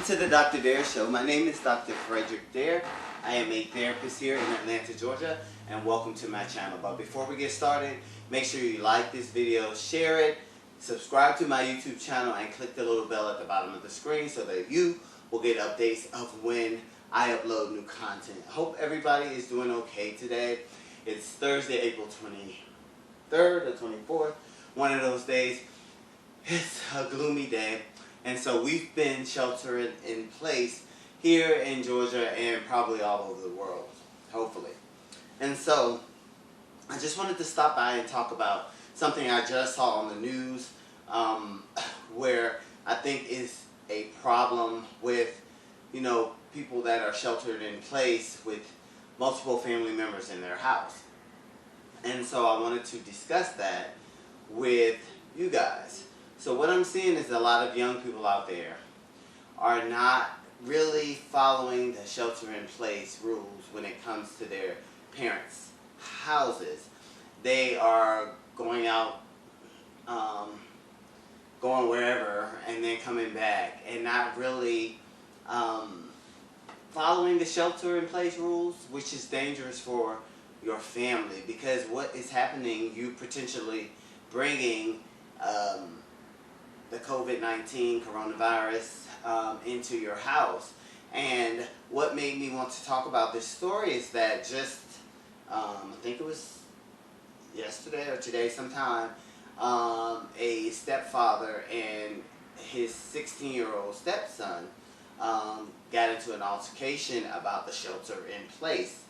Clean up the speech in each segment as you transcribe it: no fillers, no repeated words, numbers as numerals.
to the Dr. Dare Show. My name is Dr. Frederick Dare. I am a therapist here in Atlanta, Georgia, and welcome to my channel. But before we get started, make sure you like this video, share it, subscribe to my YouTube channel, and click the little bell at the bottom of the screen so that you will get updates of when I upload new content. I hope everybody is doing okay today. It's Thursday, April 23rd or 24th, one of those days. It's a gloomy day. And so we've been sheltering in place here in Georgia and probably all over the world, hopefully. And so I just wanted to stop by and talk about something I just saw on the news where I think is a problem with, people that are sheltered in place with multiple family members in their house. And so I wanted to discuss that with you guys. So what I'm seeing is a lot of young people out there are not really following the shelter-in-place rules when it comes to their parents' houses. They are going out, going wherever, and then coming back, and not really following the shelter-in-place rules, which is dangerous for your family, because what is happening, you potentially bringing the COVID-19 coronavirus into your house. And what made me want to talk about this story is that just, I think it was yesterday or today sometime, a stepfather and his 16-year-old stepson got into an altercation about the shelter-in-place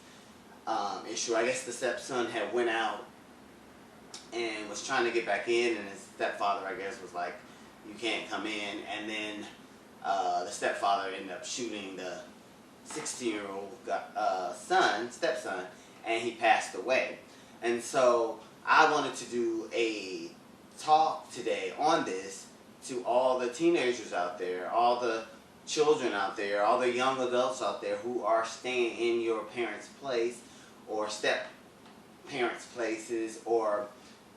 issue. I guess the stepson had went out and was trying to get back in, and his stepfather, I guess, was like, you can't come in. And then the stepfather ended up shooting the 16-year-old stepson, and he passed away. And so I wanted to do a talk today on this to all the teenagers out there, all the children out there, all the young adults out there who are staying in your parents' place or step-parents' places, or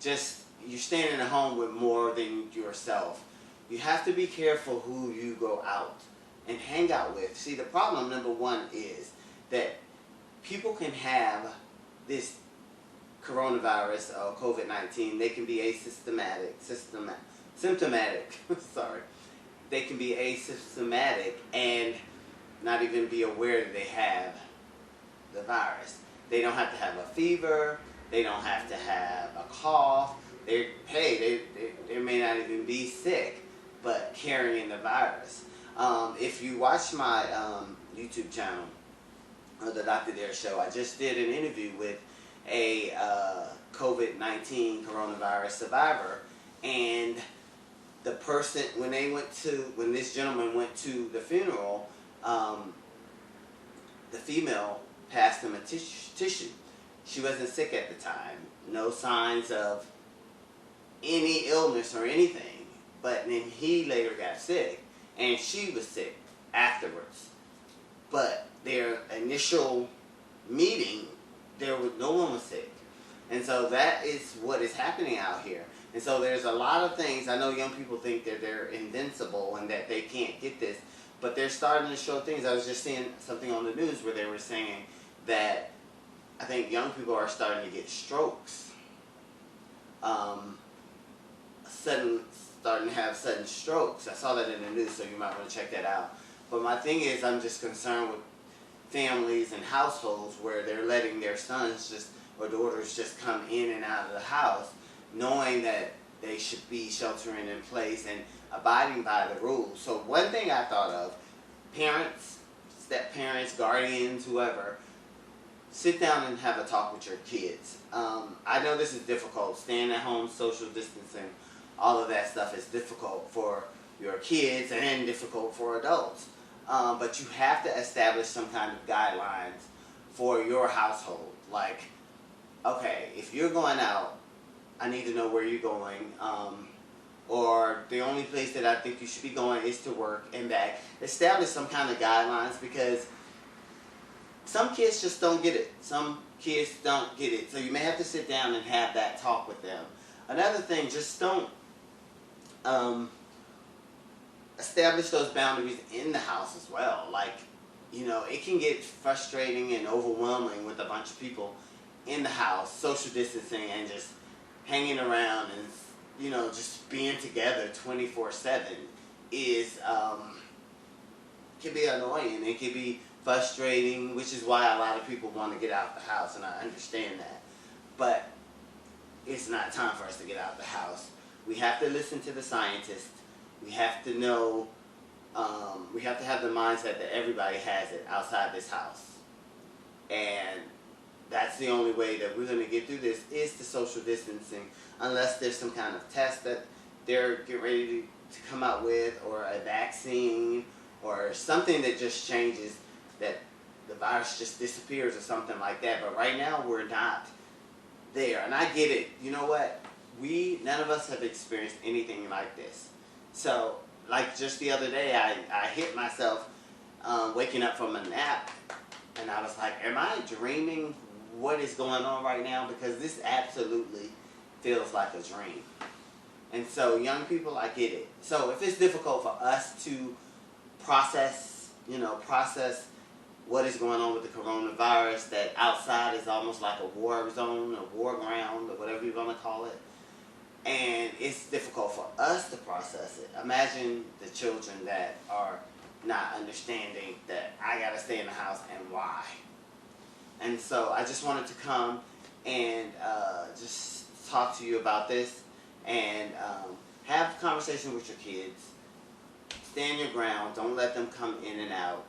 just you're staying in a home with more than yourself. You have to be careful who you go out and hang out with. See, the problem, number one, is that people can have this coronavirus or COVID-19. They can be symptomatic. Sorry. They can be asymptomatic and not even be aware that they have the virus. They don't have to have a fever. They don't have to have a cough. They may not even be sick, but carrying the virus. If you watch my YouTube channel, the Dr. Dare Show, I just did an interview with a COVID-19 coronavirus survivor, and the person, when this gentleman went to the funeral, the female passed him a tissue. She wasn't sick at the time, no signs of any illness or anything, but then he later got sick, and she was sick afterwards. But their initial meeting, no one was sick. And so that is what is happening out here. And so there's a lot of things. I know young people think that they're invincible and that they can't get this, but they're starting to show things. I was just seeing something on the news where they were saying that I think young people are starting to get strokes. Starting to have sudden strokes. I saw that in the news, so you might want to check that out. But my thing is, I'm just concerned with families and households where they're letting their sons or daughters just come in and out of the house, knowing that they should be sheltering in place and abiding by the rules. So one thing I thought of, parents, step-parents, guardians, whoever, sit down and have a talk with your kids. I know this is difficult. Staying at home, social distancing, all of that stuff is difficult for your kids and difficult for adults. But you have to establish some kind of guidelines for your household. Like, okay, if you're going out, I need to know where you're going. Or the only place that I think you should be going is to work and back. Establish some kind of guidelines, because some kids just don't get it. Some kids don't get it. So you may have to sit down and have that talk with them. Another thing, just don't establish those boundaries in the house as well. Like, it can get frustrating and overwhelming with a bunch of people in the house, social distancing and just hanging around and, just being together 24/7 is, can be annoying. It can be frustrating, which is why a lot of people want to get out the house, and I understand that. But it's not time for us to get out the house. We have to listen to the scientists. We have to know, we have to have the mindset that everybody has it outside this house. And that's the only way that we're going to get through this, is the social distancing, unless there's some kind of test that they're getting ready to come out with, or a vaccine, or something that just changes, that the virus just disappears or something like that. But right now we're not there. And I get it. You know what? None of us have experienced anything like this. So, like just the other day, I hit myself waking up from a nap, and I was like, am I dreaming? What is going on right now? Because this absolutely feels like a dream. And so, young people, I get it. So if it's difficult for us to process what is going on with the coronavirus, that outside is almost like a war zone, a war ground, or whatever you want to call it, and it's difficult for us to process it. Imagine the children that are not understanding that I gotta stay in the house and why. And so I just wanted to come and just talk to you about this, and have a conversation with your kids. Stand your ground. Don't let them come in and out.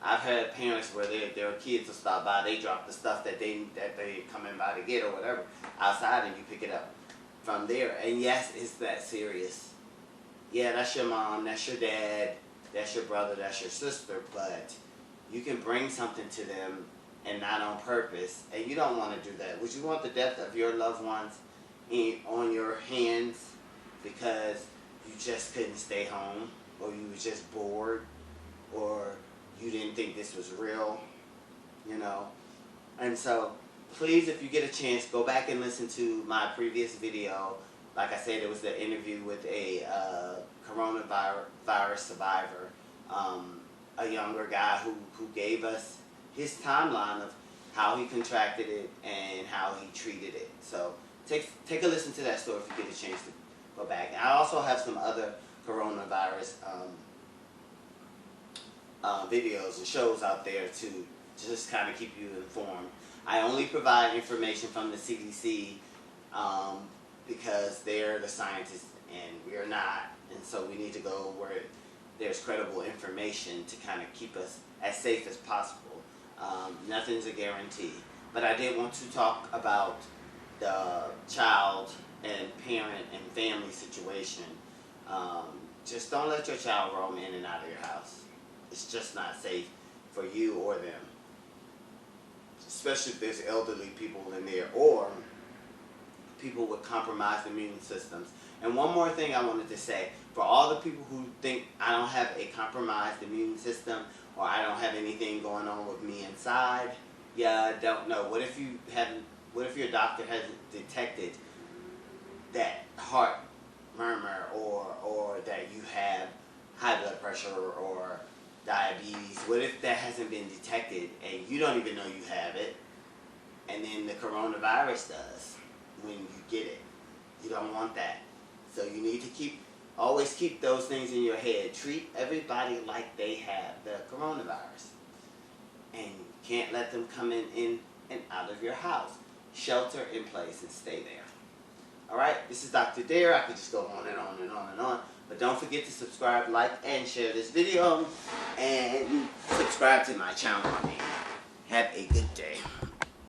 I've had parents where their kids will stop by. They drop the stuff that they come in by to get or whatever outside, and you pick it up from there. And yes, it's that serious. Yeah, that's your mom, that's your dad, that's your brother, that's your sister, but you can bring something to them and not on purpose, and you don't want to do that. Would you want the death of your loved ones on your hands because you just couldn't stay home, or you were just bored, or you didn't think this was real, And so, please, if you get a chance, go back and listen to my previous video. Like I said, it was the interview with a coronavirus survivor, a younger guy who gave us his timeline of how he contracted it and how he treated it. So take a listen to that story if you get a chance to go back. And I also have some other coronavirus videos and shows out there to just kind of keep you informed. I only provide information from the CDC because they're the scientists and we're not, and so we need to go where there's credible information to kind of keep us as safe as possible. Nothing's a guarantee, but I did want to talk about the child and parent and family situation. Just don't let your child roam in and out of your house. It's just not safe for you or them, especially if there's elderly people in there or people with compromised immune systems. And one more thing I wanted to say, for all the people who think I don't have a compromised immune system or I don't have anything going on with me inside, yeah, I don't know. What if your doctor hasn't detected that heart murmur or that you have high blood pressure or diabetes? What if that hasn't been detected and you don't even know you have it, and then the coronavirus does when you get it? You don't want that. So you need to always keep those things in your head. Treat everybody like they have the coronavirus. And you can't let them come in and out of your house. Shelter in place and stay there. Alright, this is Dr. Dare. I could just go on and on and on and on. But don't forget to subscribe, like, and share this video. And subscribe to my channel. Have a good day.